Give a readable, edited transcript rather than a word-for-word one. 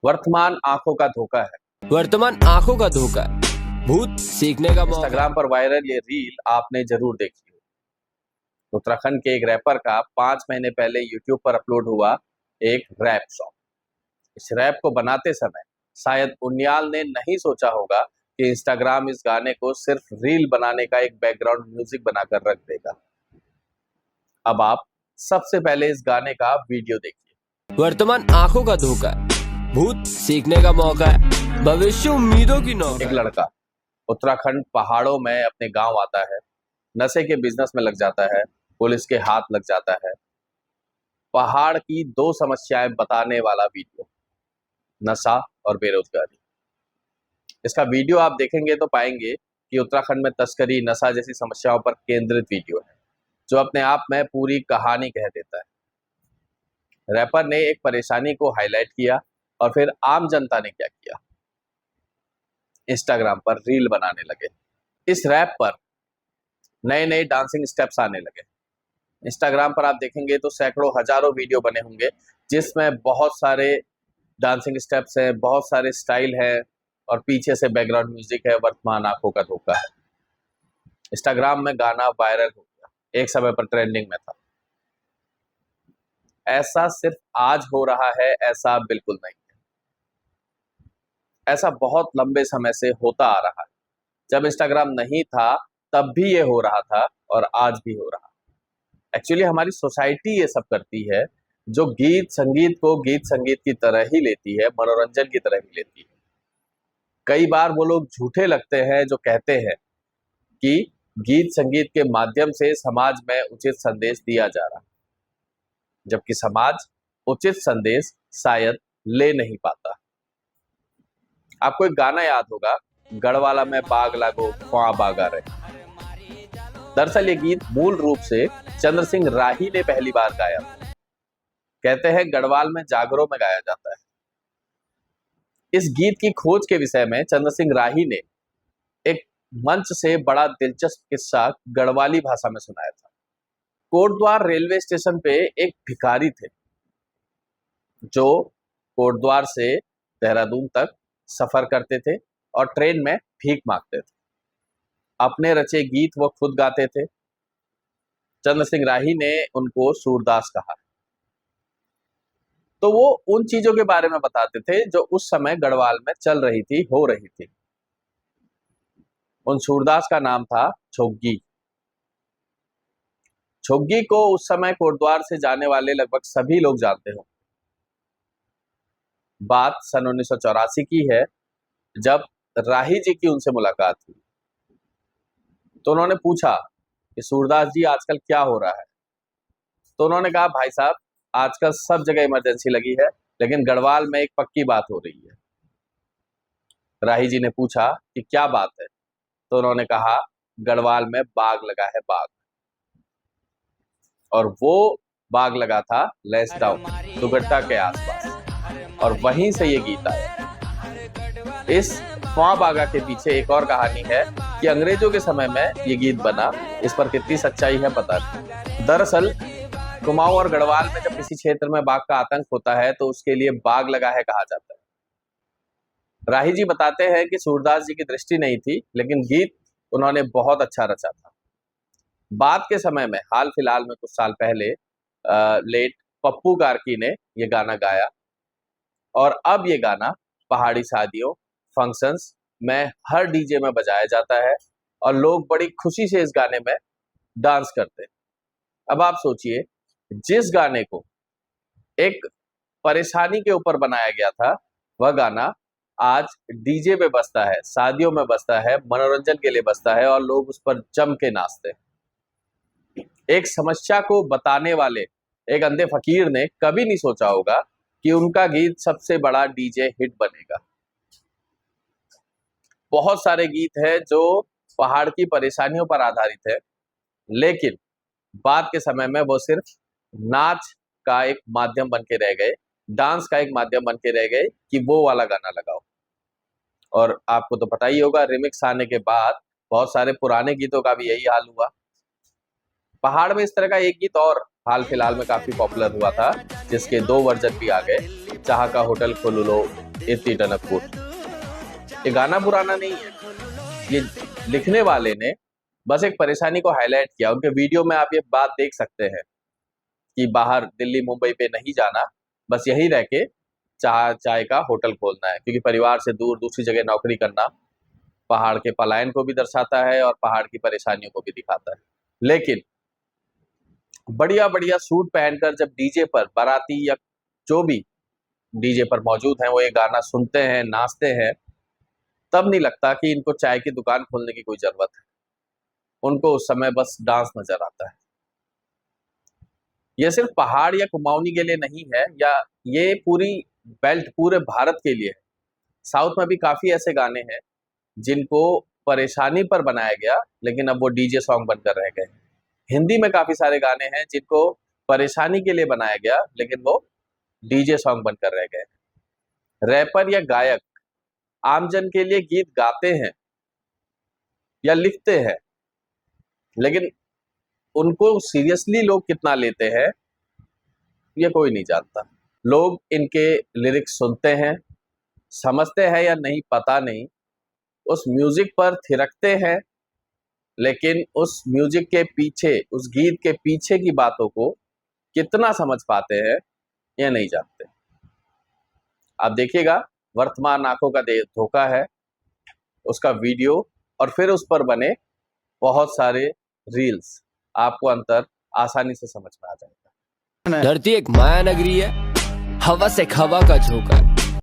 वर्तमान आंखों का धोखा है। वर्तमान आंखों का धोखा, भूत सीखने का मौका। इंस्टाग्राम पर वायरल ये रील आपने जरूर देखी हो। उत्तराखंड के एक रैपर का 5 महीने पहले यूट्यूब पर अपलोड हुआ एक रैप सॉन्ग। इस रैप को बनाते समय शायद उनियाल ने नहीं सोचा होगा कि इंस्टाग्राम इस गाने को सिर्फ रील बनाने का एक बैकग्राउंड म्यूजिक बनाकर रख देगा। अब आप सबसे पहले इस गाने का वीडियो देखिए। वर्तमान आंखों का धोखा, भूत सीखने का मौका है, भविष्य उम्मीदों की नौका। एक लड़का उत्तराखंड पहाड़ों में अपने गांव आता है, नशे के बिजनेस में लग जाता है, पुलिस के हाथ लग जाता है। पहाड़ की 2 समस्याएं बताने वाला वीडियो, नशा और बेरोजगारी। इसका वीडियो आप देखेंगे तो पाएंगे कि उत्तराखंड में तस्करी, नशा जैसी समस्याओं पर केंद्रित वीडियो है, जो अपने आप में पूरी कहानी कह देता है। रैपर ने एक परेशानी को हाईलाइट किया और फिर आम जनता ने क्या किया, इंस्टाग्राम पर रील बनाने लगे। इस रैप पर नए नए डांसिंग स्टेप्स आने लगे। इंस्टाग्राम पर आप देखेंगे तो सैकड़ों हजारों वीडियो बने होंगे जिसमें बहुत सारे डांसिंग स्टेप्स हैं, बहुत सारे स्टाइल हैं और पीछे से बैकग्राउंड म्यूजिक है। वर्तमान आंखों का धोखा है। इंस्टाग्राम में गाना वायरल हो गया, एक समय पर ट्रेंडिंग में था। ऐसा सिर्फ आज हो रहा है, ऐसा बिल्कुल नहीं है। ऐसा बहुत लंबे समय से होता आ रहा है। जब इंस्टाग्राम नहीं था तब भी ये हो रहा था और आज भी हो रहा है। एक्चुअली हमारी सोसाइटी ये सब करती है, जो गीत संगीत को गीत संगीत की तरह ही लेती है, मनोरंजन की तरह ही लेती है। कई बार वो लोग झूठे लगते हैं जो कहते हैं कि गीत संगीत के माध्यम से समाज में उचित संदेश दिया जा रहा है, जबकि समाज उचित संदेश शायद ले नहीं पाता। आपको एक गाना याद होगा, गढ़वाला में बाग लागो ख्वां बागा रहे। दरअसल ये गीत मूल रूप से चंद्र सिंह राही ने पहली बार गाया। कहते हैं गढ़वाल में जागरों में गाया जाता है। इस गीत की खोज के विषय में चंद्र सिंह राही ने एक मंच से बड़ा दिलचस्प किस्सा गढ़वाली भाषा में सुनाया था। कोटद्वार रेलवे स्टेशन पे एक भिखारी थे जो कोटद्वार से देहरादून तक सफर करते थे और ट्रेन में भीख मांगते थे। अपने रचे गीत वो खुद गाते थे। चंद्र सिंह राही ने उनको सूरदास कहा। तो वो उन चीजों के बारे में बताते थे जो उस समय गढ़वाल में चल रही थी, हो रही थी। उन सूरदास का नाम था छोग्गी। छोग्गी को उस समय कोटद्वार से जाने वाले लगभग सभी लोग जानते हो। बात सन 1984 की है, जब राही जी की उनसे मुलाकात हुई। तो उन्होंने पूछा कि सूरदास जी आजकल क्या हो रहा है। तो उन्होंने कहा, भाई साहब आजकल सब जगह इमरजेंसी लगी है, लेकिन गढ़वाल में एक पक्की बात हो रही है। राही जी ने पूछा कि क्या बात है। तो उन्होंने कहा, गढ़वाल में बाग लगा है, बाग। और वो बाग लगा था लैंसडाउन, दुगट्टा के आसपास, और वहीं से ये गीत आया। इस ख्वां बागा के पीछे एक और कहानी है कि अंग्रेजों के समय में ये गीत बना। इस पर कितनी सच्चाई है पता नहीं। दरअसल कुमाऊं और गढ़वाल में जब किसी क्षेत्र में बाघ का आतंक होता है तो उसके लिए बाग लगा है कहा जाता है। राही जी बताते हैं कि सूरदास जी की दृष्टि नहीं थी, लेकिन गीत उन्होंने बहुत अच्छा रचा था। बाद के समय में, हाल फिलहाल में कुछ साल पहले, लेट पप्पू कार्की ने ये गाना गाया और अब ये गाना पहाड़ी शादियों, फंक्शंस में हर डीजे में बजाया जाता है और लोग बड़ी खुशी से इस गाने में डांस करते हैं। अब आप सोचिए, जिस गाने को एक परेशानी के ऊपर बनाया गया था, वह गाना आज डीजे पे बजता है, शादियों में बजता है, मनोरंजन के लिए बजता है और लोग उस पर जम के नाचते हैं। एक समस्या को बताने वाले एक अंधे फकीर ने कभी नहीं सोचा होगा कि उनका गीत सबसे बड़ा डीजे हिट बनेगा। बहुत सारे गीत हैं जो पहाड़ की परेशानियों पर आधारित है, लेकिन बाद के समय में वो सिर्फ नाच का एक माध्यम बन के रह गए, डांस का एक माध्यम बन के रह गए कि वो वाला गाना लगाओ। और आपको तो पता ही होगा, रिमिक्स आने के बाद बहुत सारे पुराने गीतों का भी यही हाल हुआ। पहाड़ में इस तरह का एक गीत और हाल फिलहाल में काफी पॉपुलर हुआ था, जिसके 2 वर्जन भी आ गए। चाह का होटल खोल लो, इतनी टनकपुर। ये गाना पुराना नहीं है, ये लिखने वाले ने बस एक परेशानी को हाईलाइट किया। उनके वीडियो में आप ये बात देख सकते हैं कि बाहर दिल्ली मुंबई पे नहीं जाना, बस यहीं रह के चाय का होटल खोलना है, क्योंकि परिवार से दूर दूसरी जगह नौकरी करना पहाड़ के पलायन को भी दर्शाता है और पहाड़ की परेशानियों को भी दिखाता है। लेकिन बढ़िया बढ़िया सूट पहनकर जब डीजे पर बाराती या जो भी डीजे पर मौजूद हैं वो ये गाना सुनते हैं, नाचते हैं, तब नहीं लगता कि इनको चाय की दुकान खोलने की कोई जरूरत है। उनको उस समय बस डांस नजर आता है। ये सिर्फ पहाड़ या कुमाऊनी के लिए नहीं है, या ये पूरी बेल्ट पूरे भारत के लिए है। साउथ में भी काफी ऐसे गाने हैं जिनको परेशानी पर बनाया गया, लेकिन अब वो डीजे सॉन्ग बनकर रह गए। हिंदी में काफी सारे गाने हैं जिनको परेशानी के लिए बनाया गया, लेकिन वो डीजे सॉन्ग बनकर रह गए। रैपर या गायक आमजन के लिए गीत गाते हैं या लिखते हैं, लेकिन उनको सीरियसली लोग कितना लेते हैं ये कोई नहीं जानता। लोग इनके लिरिक्स सुनते हैं, समझते हैं या नहीं पता नहीं, उस म्यूजिक पर थिरकते हैं, लेकिन उस म्यूजिक के पीछे, उस गीत के पीछे की बातों को कितना समझ पाते हैं ये नहीं जानते। आप देखिएगा, वर्तमान आंखों का धोखा है उसका वीडियो, और फिर उस पर बने बहुत सारे रील्स, आपको अंतर आसानी से समझ में आ जाएगा। धरती एक माया नगरी है, हवा से हवा का झोंका है।